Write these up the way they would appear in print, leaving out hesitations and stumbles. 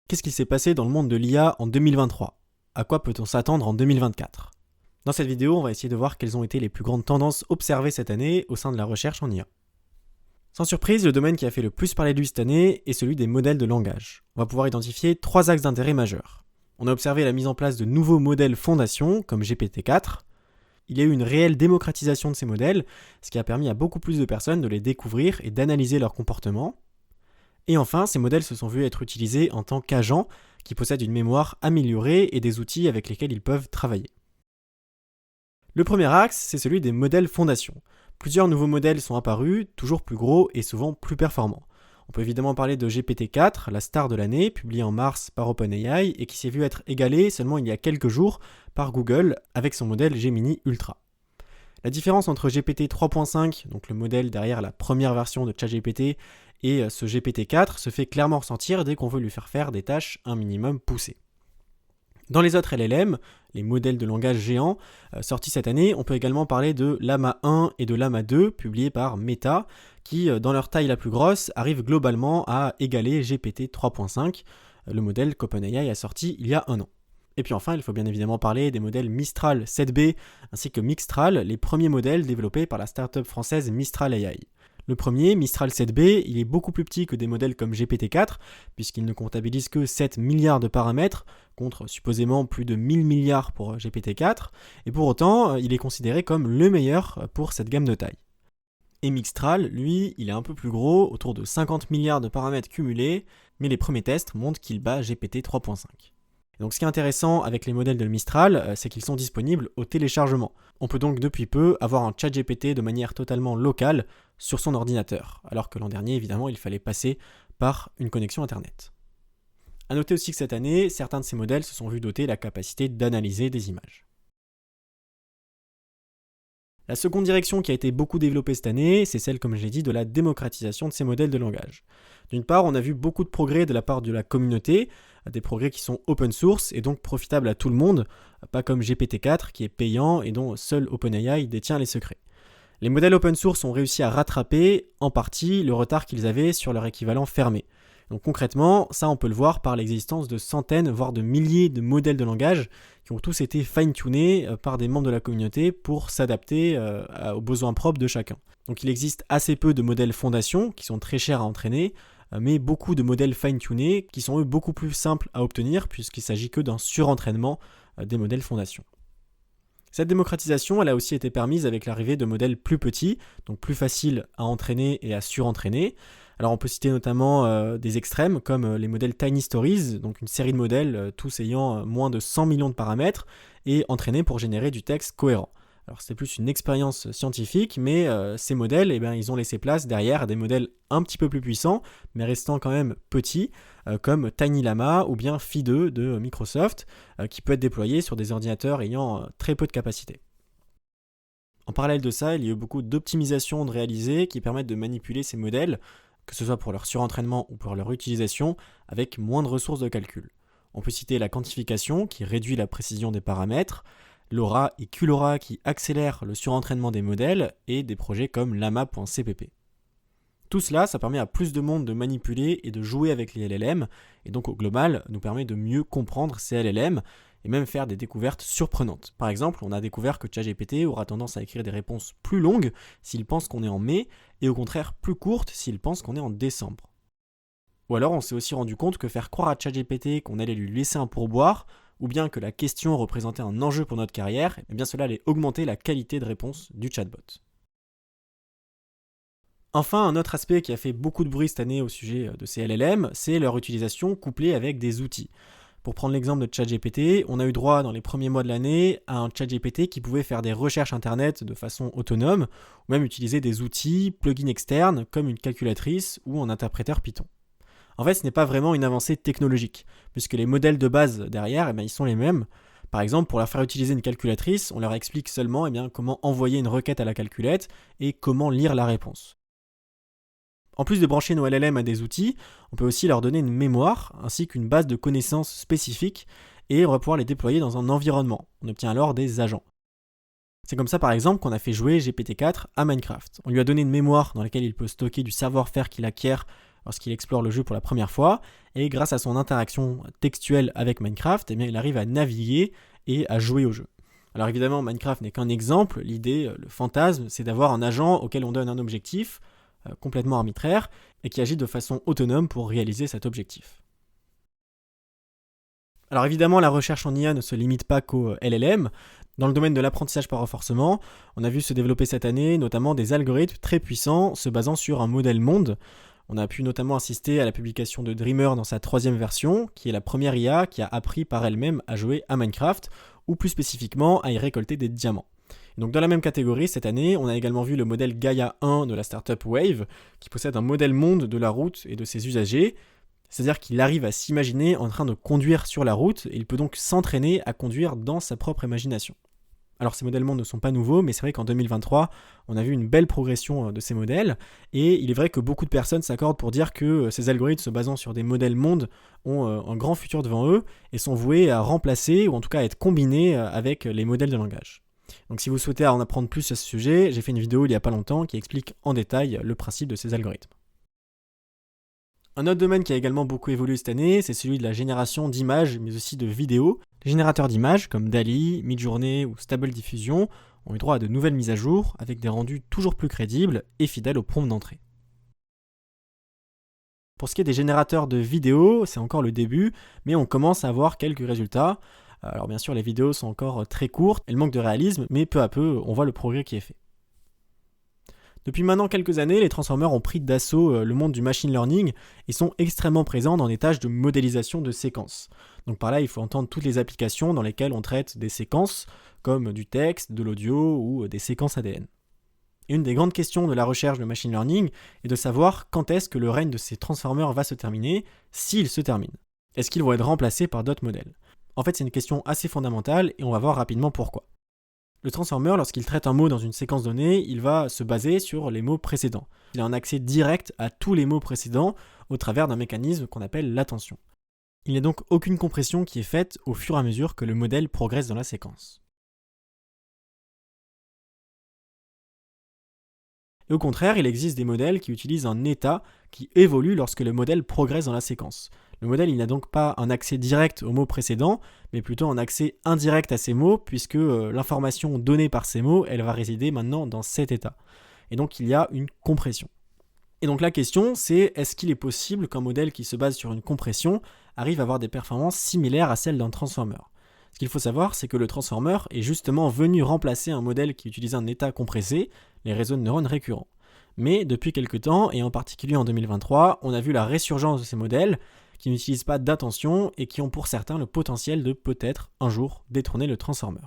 Qu'est-ce qui s'est passé dans le monde de l'IA en 2023 ? À quoi peut-on s'attendre en 2024 ? Dans cette vidéo, on va essayer de voir quelles ont été les plus grandes tendances observées cette année au sein de la recherche en IA. Sans surprise, le domaine qui a fait le plus parler de lui cette année est celui des modèles de langage. On va pouvoir identifier 3 axes d'intérêt majeurs. On a observé la mise en place de nouveaux modèles fondations, comme GPT-4. Il y a eu une réelle démocratisation de ces modèles, ce qui a permis à beaucoup plus de personnes de les découvrir et d'analyser leur comportement. Et enfin, ces modèles se sont vus être utilisés en tant qu'agents qui possèdent une mémoire améliorée et des outils avec lesquels ils peuvent travailler. Le premier axe, c'est celui des modèles fondations. Plusieurs nouveaux modèles sont apparus, toujours plus gros et souvent plus performants. On peut évidemment parler de GPT-4, la star de l'année, publié en mars par OpenAI et qui s'est vu être égalé seulement il y a quelques jours par Google avec son modèle Gemini Ultra. La différence entre GPT 3.5, donc le modèle derrière la première version de ChatGPT, et ce GPT-4 se fait clairement ressentir dès qu'on veut lui faire des tâches un minimum poussées. Dans les autres LLM, les modèles de langage géants sortis cette année, on peut également parler de Llama 1 et de Llama 2, publiés par Meta, qui, dans leur taille la plus grosse, arrivent globalement à égaler GPT 3.5, le modèle qu'OpenAI a sorti il y a un an. Et puis enfin, il faut bien évidemment parler des modèles Mistral 7B ainsi que Mixtral, les premiers modèles développés par la startup française Mistral AI. Le premier, Mistral 7B, il est beaucoup plus petit que des modèles comme GPT-4, puisqu'il ne comptabilise que 7 milliards de paramètres, contre supposément plus de 1000 milliards pour GPT-4, et pour autant, il est considéré comme le meilleur pour cette gamme de taille. Et Mixtral, lui, il est un peu plus gros, autour de 50 milliards de paramètres cumulés, mais les premiers tests montrent qu'il bat GPT 3.5. Donc ce qui est intéressant avec les modèles de Mistral, c'est qu'ils sont disponibles au téléchargement. On peut donc depuis peu avoir un ChatGPT de manière totalement locale sur son ordinateur, alors que l'an dernier, évidemment, il fallait passer par une connexion Internet. A noter aussi que cette année, certains de ces modèles se sont vus doter la capacité d'analyser des images. La seconde direction qui a été beaucoup développée cette année, c'est celle, comme je l'ai dit, de la démocratisation de ces modèles de langage. D'une part, on a vu beaucoup de progrès de la part de la communauté, des progrès qui sont open source et donc profitables à tout le monde, pas comme GPT-4 qui est payant et dont seul OpenAI détient les secrets. Les modèles open source ont réussi à rattraper, en partie, le retard qu'ils avaient sur leur équivalent fermé. Donc concrètement, ça on peut le voir par l'existence de centaines, voire de milliers de modèles de langage qui ont tous été fine-tunés par des membres de la communauté pour s'adapter aux besoins propres de chacun. Donc il existe assez peu de modèles fondations qui sont très chers à entraîner, mais beaucoup de modèles fine-tunés qui sont eux beaucoup plus simples à obtenir puisqu'il s'agit que d'un surentraînement des modèles fondations. Cette démocratisation, elle a aussi été permise avec l'arrivée de modèles plus petits, donc plus faciles à entraîner et à surentraîner. Alors on peut citer notamment des extrêmes comme les modèles Tiny Stories, donc une série de modèles tous ayant moins de 100 millions de paramètres et entraînés pour générer du texte cohérent. Alors c'est plus une expérience scientifique, mais ces modèles, ils ont laissé place derrière à des modèles un petit peu plus puissants, mais restant quand même petits, comme Tiny Llama ou bien Phi 2 de Microsoft, qui peut être déployé sur des ordinateurs ayant très peu de capacité. En parallèle de ça, il y a eu beaucoup d'optimisations de réaliser qui permettent de manipuler ces modèles, que ce soit pour leur surentraînement ou pour leur utilisation, avec moins de ressources de calcul. On peut citer la quantification, qui réduit la précision des paramètres, LoRa et QLoRa qui accélèrent le surentraînement des modèles, et des projets comme Llama.cpp. Tout cela, ça permet à plus de monde de manipuler et de jouer avec les LLM, et donc au global, nous permet de mieux comprendre ces LLM, et même faire des découvertes surprenantes. Par exemple, on a découvert que ChatGPT aura tendance à écrire des réponses plus longues s'il pense qu'on est en mai, et au contraire plus courtes s'il pense qu'on est en décembre. Ou alors on s'est aussi rendu compte que faire croire à ChatGPT qu'on allait lui laisser un pourboire, ou bien que la question représentait un enjeu pour notre carrière, eh bien cela allait augmenter la qualité de réponse du chatbot. Enfin, un autre aspect qui a fait beaucoup de bruit cette année au sujet de ces LLM, c'est leur utilisation couplée avec des outils. Pour prendre l'exemple de ChatGPT, on a eu droit dans les premiers mois de l'année à un ChatGPT qui pouvait faire des recherches internet de façon autonome, ou même utiliser des outils, plugins externes comme une calculatrice ou un interpréteur Python. En fait, ce n'est pas vraiment une avancée technologique, puisque les modèles de base derrière, ils sont les mêmes. Par exemple, pour leur faire utiliser une calculatrice, on leur explique seulement comment envoyer une requête à la calculette et comment lire la réponse. En plus de brancher nos LLM à des outils, on peut aussi leur donner une mémoire ainsi qu'une base de connaissances spécifiques et on va pouvoir les déployer dans un environnement. On obtient alors des agents. C'est comme ça par exemple qu'on a fait jouer GPT-4 à Minecraft. On lui a donné une mémoire dans laquelle il peut stocker du savoir-faire qu'il acquiert lorsqu'il explore le jeu pour la première fois, et grâce à son interaction textuelle avec Minecraft, eh bien, il arrive à naviguer et à jouer au jeu. Alors évidemment, Minecraft n'est qu'un exemple, l'idée, le fantasme, c'est d'avoir un agent auquel on donne un objectif complètement arbitraire et qui agit de façon autonome pour réaliser cet objectif. Alors évidemment, la recherche en IA ne se limite pas qu'au LLM. Dans le domaine de l'apprentissage par renforcement, on a vu se développer cette année notamment des algorithmes très puissants se basant sur un modèle monde. On a pu notamment assister à la publication de Dreamer dans sa 3e version, qui est la première IA qui a appris par elle-même à jouer à Minecraft, ou plus spécifiquement à y récolter des diamants. Et donc dans la même catégorie, cette année, on a également vu le modèle Gaia 1 de la startup Wave, qui possède un modèle monde de la route et de ses usagers, c'est-à-dire qu'il arrive à s'imaginer en train de conduire sur la route, et il peut donc s'entraîner à conduire dans sa propre imagination. Alors ces modèles mondes ne sont pas nouveaux, mais c'est vrai qu'en 2023, on a vu une belle progression de ces modèles, et il est vrai que beaucoup de personnes s'accordent pour dire que ces algorithmes se basant sur des modèles mondes ont un grand futur devant eux, et sont voués à remplacer, ou en tout cas à être combinés avec les modèles de langage. Donc si vous souhaitez en apprendre plus sur ce sujet, j'ai fait une vidéo il n'y a pas longtemps qui explique en détail le principe de ces algorithmes. Un autre domaine qui a également beaucoup évolué cette année, c'est celui de la génération d'images, mais aussi de vidéos. Les générateurs d'images, comme DALL-E, Midjourney ou Stable Diffusion, ont eu droit à de nouvelles mises à jour, avec des rendus toujours plus crédibles et fidèles au prompt d'entrée. Pour ce qui est des générateurs de vidéos, c'est encore le début, mais on commence à avoir quelques résultats. Alors bien sûr, les vidéos sont encore très courtes, elles manquent de réalisme, mais peu à peu, on voit le progrès qui est fait. Depuis maintenant quelques années, les transformers ont pris d'assaut le monde du machine learning et sont extrêmement présents dans des tâches de modélisation de séquences. Donc par là, il faut entendre toutes les applications dans lesquelles on traite des séquences, comme du texte, de l'audio ou des séquences ADN. Et une des grandes questions de la recherche de machine learning est de savoir quand est-ce que le règne de ces transformers va se terminer, s'il se termine. Est-ce qu'ils vont être remplacés par d'autres modèles ? En fait, c'est une question assez fondamentale et on va voir rapidement pourquoi. Le transformer, lorsqu'il traite un mot dans une séquence donnée, il va se baser sur les mots précédents. Il a un accès direct à tous les mots précédents au travers d'un mécanisme qu'on appelle l'attention. Il n'y a donc aucune compression qui est faite au fur et à mesure que le modèle progresse dans la séquence. Et au contraire, il existe des modèles qui utilisent un état qui évolue lorsque le modèle progresse dans la séquence. Le modèle, il n'a donc pas un accès direct aux mots précédents, mais plutôt un accès indirect à ces mots, puisque l'information donnée par ces mots, elle va résider maintenant dans cet état. Et donc il y a une compression. Et donc la question, c'est est-ce qu'il est possible qu'un modèle qui se base sur une compression arrive à avoir des performances similaires à celles d'un transformer ? Ce qu'il faut savoir, c'est que le transformer est justement venu remplacer un modèle qui utilisait un état compressé, les réseaux de neurones récurrents. Mais depuis quelque temps, et en particulier en 2023, on a vu la résurgence de ces modèles qui n'utilisent pas d'attention et qui ont pour certains le potentiel de peut-être un jour détrôner le transformer.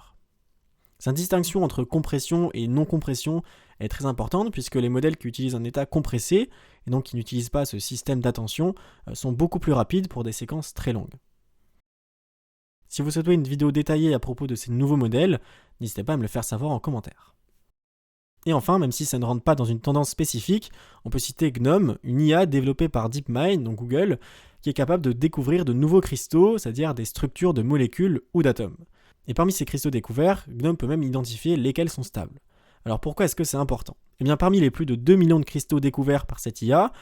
Cette distinction entre compression et non-compression est très importante puisque les modèles qui utilisent un état compressé et donc qui n'utilisent pas ce système d'attention sont beaucoup plus rapides pour des séquences très longues. Si vous souhaitez une vidéo détaillée à propos de ces nouveaux modèles, n'hésitez pas à me le faire savoir en commentaire. Et enfin, même si ça ne rentre pas dans une tendance spécifique, on peut citer GNOME, une IA développée par DeepMind, donc Google, qui est capable de découvrir de nouveaux cristaux, c'est-à-dire des structures de molécules ou d'atomes. Et parmi ces cristaux découverts, GNOME peut même identifier lesquels sont stables. Alors pourquoi est-ce que c'est important ? Eh bien parmi les plus de 2 millions de cristaux découverts par cette IA,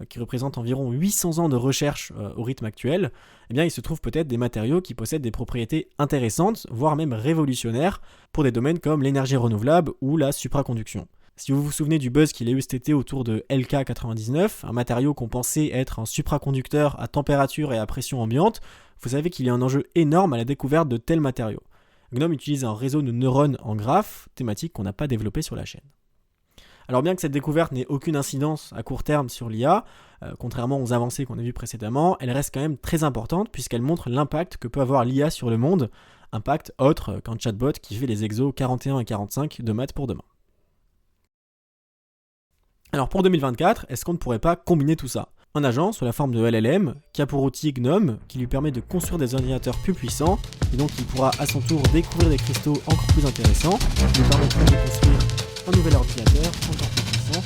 qui représente environ 800 ans de recherche au rythme actuel, eh bien il se trouve peut-être des matériaux qui possèdent des propriétés intéressantes, voire même révolutionnaires, pour des domaines comme l'énergie renouvelable ou la supraconduction. Si vous vous souvenez du buzz qu'il y a eu cet été autour de LK99, un matériau qu'on pensait être un supraconducteur à température et à pression ambiante, vous savez qu'il y a un enjeu énorme à la découverte de tels matériaux. GNOME utilise un réseau de neurones en graphes, thématique qu'on n'a pas développée sur la chaîne. Alors bien que cette découverte n'ait aucune incidence à court terme sur l'IA, contrairement aux avancées qu'on a vues précédemment, elle reste quand même très importante puisqu'elle montre l'impact que peut avoir l'IA sur le monde, impact autre qu'un chatbot qui fait les exos 41 et 45 de maths pour demain. Alors pour 2024, est-ce qu'on ne pourrait pas combiner tout ça ? Un agent sous la forme de LLM qui a pour outil GNOME qui lui permet de construire des ordinateurs plus puissants et donc il pourra à son tour découvrir des cristaux encore plus intéressants qui lui permettront de construire un nouvel ordinateur encore plus puissant